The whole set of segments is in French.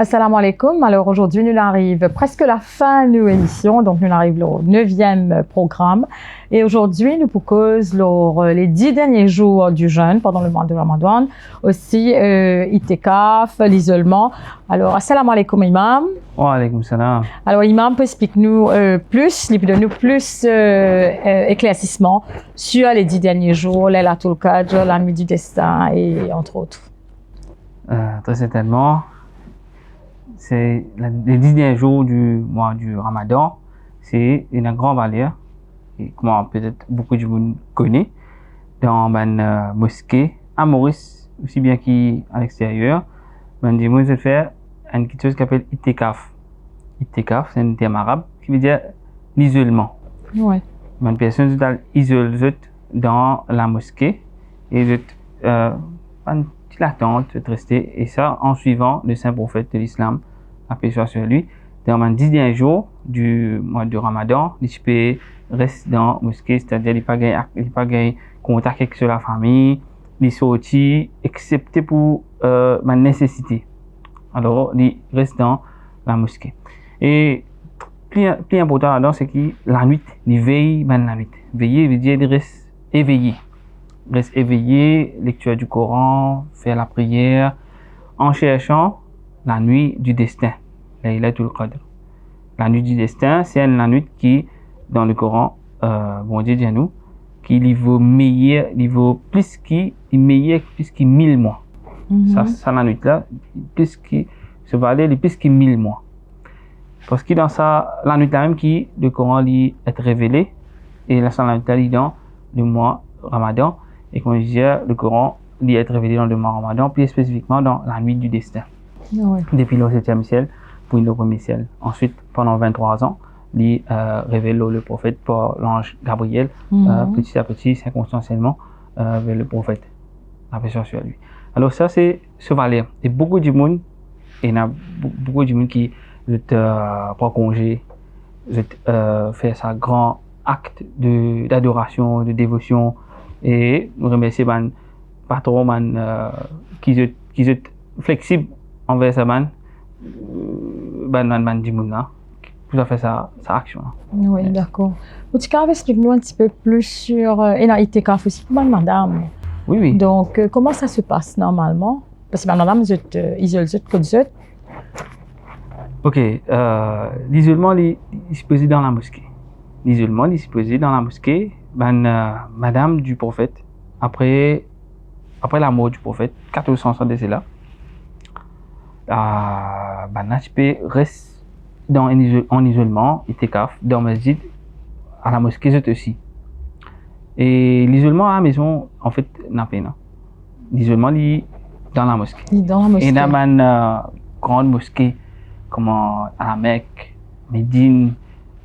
Assalamu alaikum. Alors aujourd'hui, nous arrive presque la fin de l'émission, donc nous arrive au 9e programme. Et aujourd'hui, nous proposons les 10 derniers jours du jeûne pendant le mois de Ramadan, aussi itikaf, l'isolement. Alors, assalamu alaikum, imam. Wa alaikum salam. Alors, imam, peut expliquer-nous plus, donne-nous plus éclaircissement sur les 10 derniers jours, Laylatul Qadr, la nuit du destin et entre autres. Très certainement. C'est les 10 derniers jours du mois du Ramadan, c'est une grande valeur, et comment peut-être beaucoup de monde connaît, dans une mosquée à Maurice, aussi bien qu'à l'extérieur. Ben, je vais faire quelque chose qui s'appelle itikaf. Itikaf, c'est un terme arabe qui veut dire l'isolement. Ouais. Une personne isole dans la mosquée et l'attente de rester, et ça en suivant le saint prophète de l'islam, la paix soit sur lui. Dans les 10 derniers jours du mois de Ramadan, il peut rester dans la mosquée, c'est-à-dire il n'y a pas de contact avec la famille, il sortit, excepté pour ma nécessité. Alors, il reste dans la mosquée. Et plus important là-dedans, c'est que la nuit, il veille la nuit. Veiller veut dire il reste éveillé. Reste éveillé, lecture du Coran, faire la prière, en cherchant la nuit du destin, Laylatul Qadr. La nuit du destin, c'est la nuit qui, dans le Coran, bon Dieu dit à nous, qu'il vaut meilleur, il vaut plus qu'il meilleur plus que 1000 mois. Ça la nuit là, plus que ce valeur, plus que 1000 mois. Parce que dans ça, la nuit là même qui, le Coran lui est révélé, et là, la nuit là, dans le mois Ramadan. Et comme je disais, le Coran lui est révélé dans le mois Ramadan, plus spécifiquement dans la nuit du destin. Ouais. Depuis le 7e ciel pour le 1er ciel. Ensuite, pendant 23 ans, il révèle le prophète par l'ange Gabriel, petit à petit, circonstanciellement, vers le prophète. La paix soit sur lui. Alors ça, c'est ce valeur. Et beaucoup de monde, il y a beaucoup de monde qui prend congé, fait sa grand acte d'adoration, de dévotion, et nous remercions les patrons qui sont flexibles envers ça, pour faire sa action. Oui, yes. D'accord. Tu peux expliquer-nous un petit peu plus sur l'itikaf aussi pour madame? Oui. Donc, comment ça se passe normalement? Parce que madame, vous êtes isolée, vous êtes. Ok, l'isolement, il se pose dans la mosquée. L'isolement, il se pose dans la mosquée. Madame du prophète, après la mort du prophète, 400 ans de cela, tu peux rester en isolement, itikaf, dans le masjid, à la mosquée aussi. Et l'isolement à la maison, en fait, n'a pas. L'isolement, il est dans la mosquée. Et dans une grande mosquée, comme à la Mecque, Médine,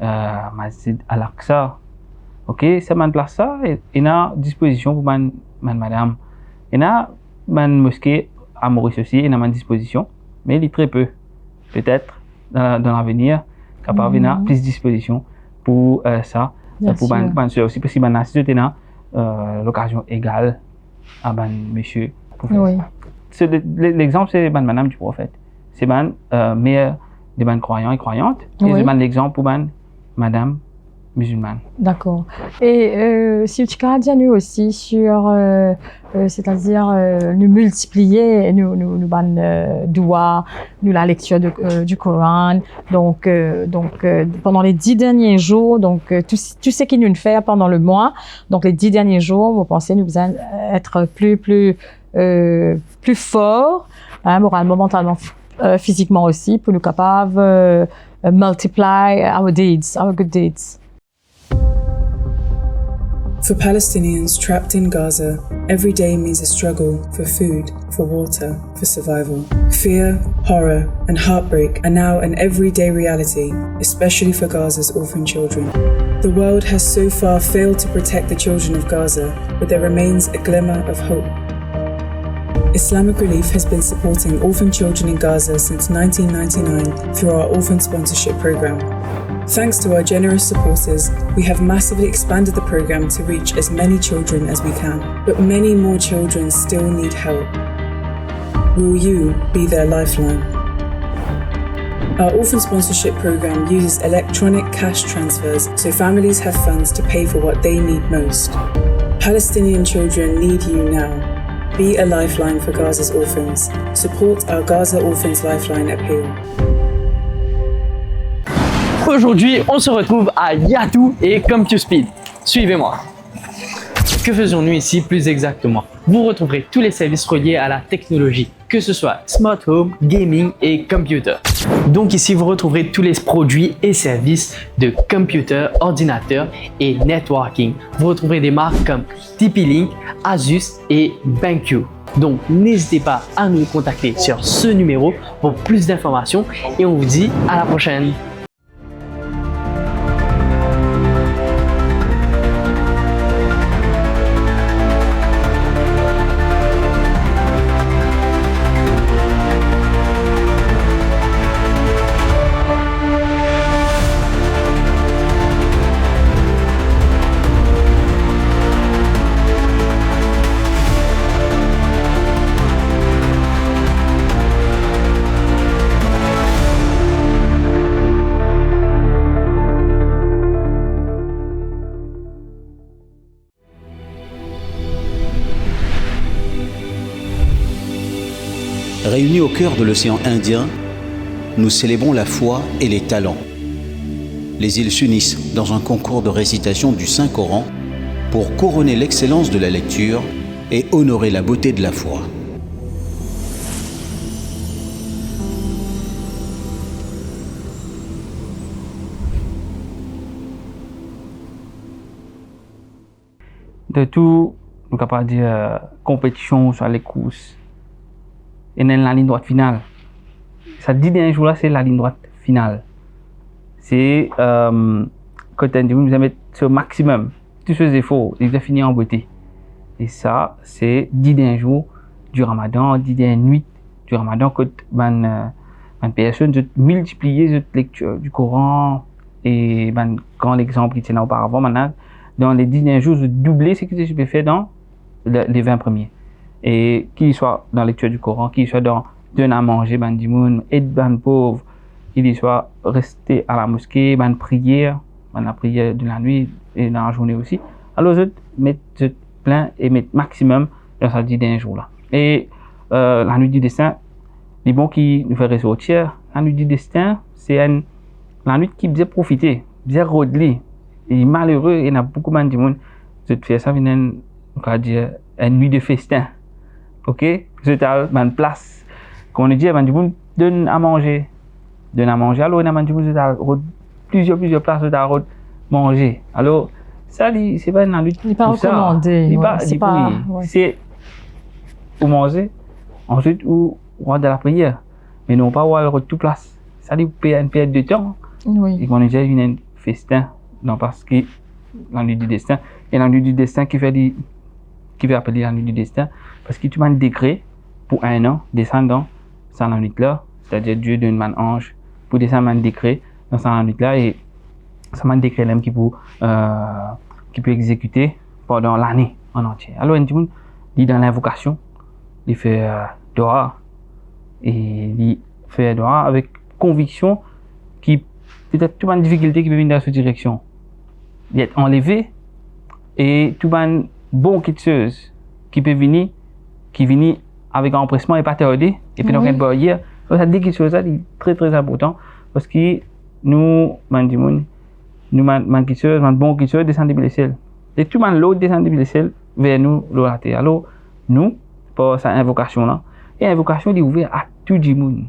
Masjid Al-Aqsa. Ok, c'est une place ça, et il y a disposition pour madame. Il y a une mosquée à Maurice aussi, il y a une disposition, mais il est très peu. Peut-être dans l'avenir, capable il y a plus de disposition pour ça, pour soeur aussi, parce que il y a l'occasion égale à monsieur pour faire ça. L'exemple, c'est madame du prophète. C'est mère des croyants et croyantes, et c'est l'exemple pour madame musulmane. D'accord. Et si tu as dit nous aussi sur, c'est-à-dire nous multiplier, nous doigts, nous la lecture du Coran. Donc pendant les 10 derniers jours, donc tout ce qui nous fait pendant le mois, donc les 10 derniers jours, vous pensez nous besoin être plus fort, moralement, mentalement, physiquement aussi, pour nous capables multiply our deeds, our good deeds. For Palestinians trapped in Gaza, every day means a struggle for food, for water, for survival. Fear, horror, and heartbreak are now an everyday reality, especially for Gaza's orphan children. The world has so far failed to protect the children of Gaza, but there remains a glimmer of hope. Islamic Relief has been supporting orphan children in Gaza since 1999 through our orphan sponsorship program. Thanks to our generous supporters, we have massively expanded the program to reach as many children as we can. But many more children still need help. Will you be their lifeline? Our orphan sponsorship program uses electronic cash transfers so families have funds to pay for what they need most. Palestinian children need you now. Be a lifeline for Gaza's orphans. Support our Gaza Orphans Lifeline appeal. Aujourd'hui, on se retrouve à Yatou et CompuSpeed. Suivez-moi. Que faisons-nous ici plus exactement? Vous retrouverez tous les services reliés à la technologie, que ce soit smart home, gaming et computer. Donc ici, vous retrouverez tous les produits et services de computer, ordinateur et networking. Vous retrouverez des marques comme TP-Link, Asus et BenQ. Donc n'hésitez pas à nous contacter sur ce numéro pour plus d'informations et on vous dit à la prochaine. Réunis au cœur de l'océan Indien, nous célébrons la foi et les talents. Les îles s'unissent dans un concours de récitation du Saint-Coran pour couronner l'excellence de la lecture et honorer la beauté de la foi. De tout, nous sommes capables de dire compétition sur les courses. Et dans la ligne droite finale. Ça dit d'un jour là, c'est la ligne droite finale. C'est quand vous allez mettre ce maximum, tous ces efforts, ils vont finir en beauté. Et ça, c'est 10 d'un jour du Ramadan, 10 d'un nuit du Ramadan, quand une personne de multiplier cette lecture du Coran et quand l'exemple qui était là auparavant, maintenant, dans les 10 derniers jours, je doubler ce que je peux faire dans les 20 premiers. Et qu'il soit dans la lecture du Coran, qu'il soit dans donner à manger, aide les pauvres, qu'il soit resté à la mosquée, prière, la prière de la nuit et dans la journée aussi. Alors, je mets plein et mettre maximum dans sa 10 derniers jours là. Et la nuit du destin, les bons qui nous fait ressortir, la nuit du destin, c'est la nuit qui faisait profiter, faisait rodeler. Et malheureux, il y a beaucoup de monde qui fait ça, on va dire, une nuit de festin. Ok? C'est une place. Quand on dit, donne à manger. Donne à manger. Alors, on a plusieurs places de manger. Alors, ça, c'est pas une lutte. Il n'est pas recommandé. C'est pour manger. Ensuite, ou rendre de la prière. Mais non pas avoir toute place. Ça, vous paye une période de temps. Oui. Et qu'on a déjà un festin. Non, parce que la nuit du destin. Et la nuit du destin qui veut appeler la nuit du destin. Parce que tu as un décret pour 1 an, descendant dans la nuit-là, c'est-à-dire Dieu donne un ange pour descendre un décret dans la nuit-là, et c'est un décret même qui peut exécuter pendant l'année en entier. Alors, il dit dans l'invocation, il fait dua, et il fait dua avec conviction qui peut-être toute une difficulté qui peut venir dans cette direction. Il est enlevé, et toute une bonne quitteuse qui peut venir, qui vient avec un empressement et pas tarder, et puis donc une barrière. Ça dit quelque chose ça est très très important parce que nous bon qui descend des ciel. Et tout le monde l'autre descend des ciel vers nous l'autre. Alors nous pour cette invocation là, et invocation est ouverte à tout le monde.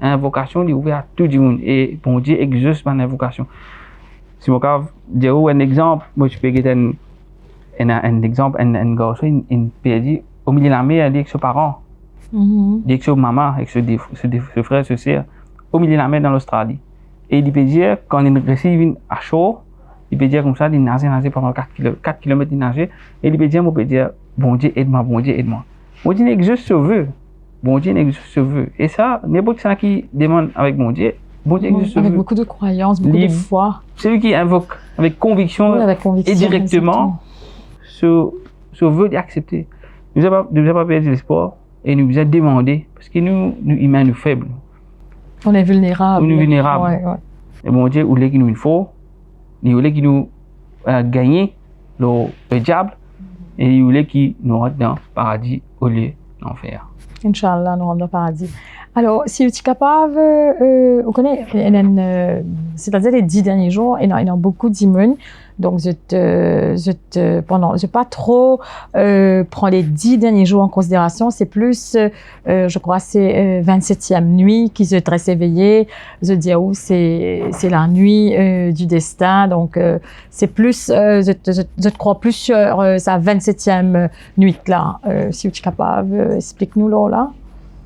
Invocation est ouverte à tout le monde et bon Dieu exauce mon invocation. Si je peux dire un exemple, moi je peux donner un exemple, un garçon, une pédie au milieu de la mer, avec ses parents, avec sa maman, avec ses frères, ses sœurs, au milieu de la mer dans l'Australie. Et il peut dire, quand il réussit à chaud, il peut dire comme ça, il nager pendant 4 km, il nager, et il peut dire, bon Dieu, aide-moi, bon Dieu, aide-moi. Bon Dieu n'exauce ce vœu. Bon Dieu n'exauce ce vœu. Et ça, n'importe qui qui demande avec bon Dieu exauce ce vœu. Avec beaucoup de croyance, beaucoup de foi. Celui qui invoque avec conviction, et directement, ce vœu d'accepter. Nous n'avons pas perdu l'espoir et nous avons demandé, parce que nous humains, nous faibles. On est vulnérable. On est vulnérable. Ouais, ouais. Et bon Dieu, où est-ce qu'il nous faut? Il voulait qu'il nous gagne le diable et il voulait qu'il nous rentre dans le paradis au lieu de l'enfer. Inch'Allah, nous rentrons dans le paradis. Alors, si tu es capable, on connaît, c'est-à-dire les 10 derniers jours, il y a beaucoup d'immunes. Donc, je pas trop prends les 10 derniers jours en considération. C'est plus, je crois, c'est 27e nuit qui se dresse éveillé. Je dis, c'est la nuit du destin. Donc, c'est plus, je crois plus sur sa 27e nuit là. Si tu es capable, explique-nous là.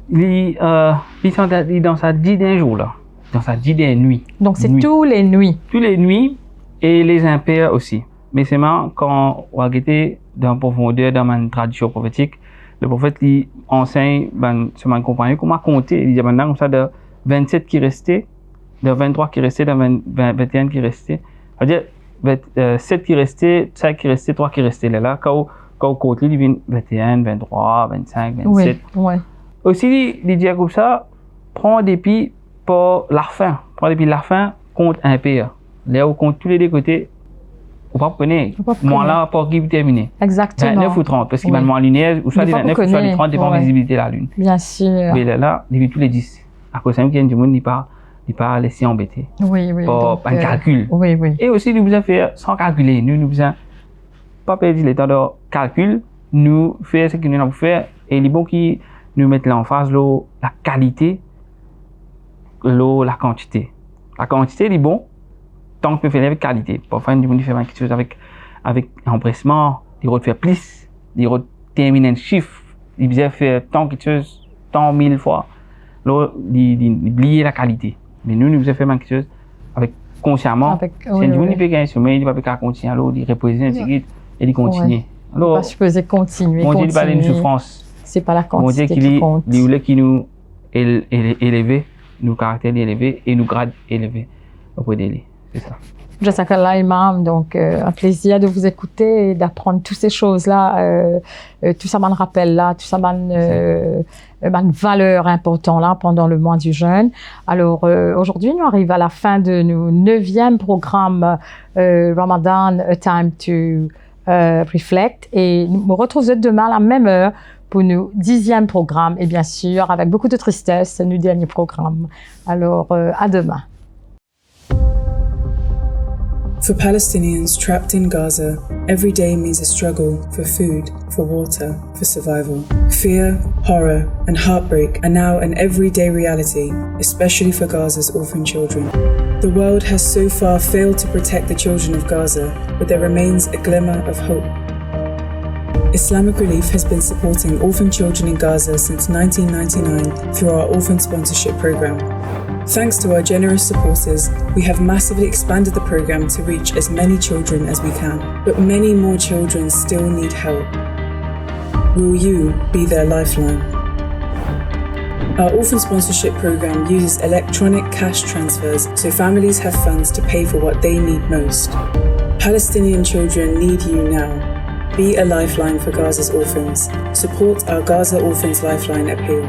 Il est dans sa 10 derniers jours là, dans sa 10 dernières nuits. Donc, c'est tous les nuits. Tous les nuits. Et les impairs aussi. Mais c'est marrant, quand on a été dans la profondeur dans ma tradition prophétique, le prophète lui enseigne sur ma compagnie comment compter. Il dit maintenant comme ça de 27 qui restaient, de 23 qui restaient, de 21 qui restaient. C'est-à-dire 7 qui restaient, 5 qui restaient, 3 qui restaient. Là, quand on compte, il vient 21, 23, 25, 27. Oui, ouais. Aussi, il dit comme ça, prends des pieds pour la fin. Prends des pieds la fin contre impair. Là où compte tous les deux côtés, on va prendre. Moi là, pour qui terminer. Exactement. 29 ou 30, parce qu'il va demander linéaire, ou soit les 29 ou soit les 30, dépend de la visibilité de la Lune. Bien sûr. Mais là, depuis tous les 10. À cause de ça, du monde, il n'est pas laissé embêter. Oui, oui. Pour un calcul. Oui, oui. Et aussi, nous besoin faire sans calculer. Nous besoin pas perdre le temps de calcul, nous faire ce que nous avons fait, et il est bon qui nous mettent l'emphase, la qualité, la quantité. La quantité, il est bon. Tant que nous faisons avec qualité. Parfois, nous faisons quelque chose avec empressement, il faut faire plus, il faut terminer un chiffre, il faut faire tant quelque chose, tant 1000 fois, là, il oublier la qualité. Mais nous faisons faire quelque chose avec consciemment. C'est un jour, il peut gagner sommeil, il va pas continuer, alors il reposer un petit et il continue. Alors, je peux continuer. On dit pas une souffrance. C'est pas la quantité qui compte. Il voulait qu'il nous élever, nous caractère élevé et nous grade élevé auprès d'elle. C'est ça. Jazakallah Imam, donc un plaisir de vous écouter et d'apprendre toutes ces choses-là, tout ça me rappelle là, tout ça une valeur importante là pendant le mois du jeûne. Alors aujourd'hui, nous arrivons à la fin de nos 9e programme Ramadan A Time to Reflect et nous nous retrouvons demain à la même heure pour nos 10e programme et bien sûr avec beaucoup de tristesse nos derniers programmes. Alors à demain. For Palestinians trapped in Gaza, every day means a struggle for food, for water, for survival. Fear, horror, and heartbreak are now an everyday reality, especially for Gaza's orphan children. The world has so far failed to protect the children of Gaza, but there remains a glimmer of hope. Islamic Relief has been supporting orphan children in Gaza since 1999 through our orphan sponsorship program. Thanks to our generous supporters, we have massively expanded the program to reach as many children as we can. But many more children still need help. Will you be their lifeline? Our orphan sponsorship program uses electronic cash transfers so families have funds to pay for what they need most. Palestinian children need you now. Be a lifeline for Gaza's orphans. Support our Gaza Orphans Lifeline appeal.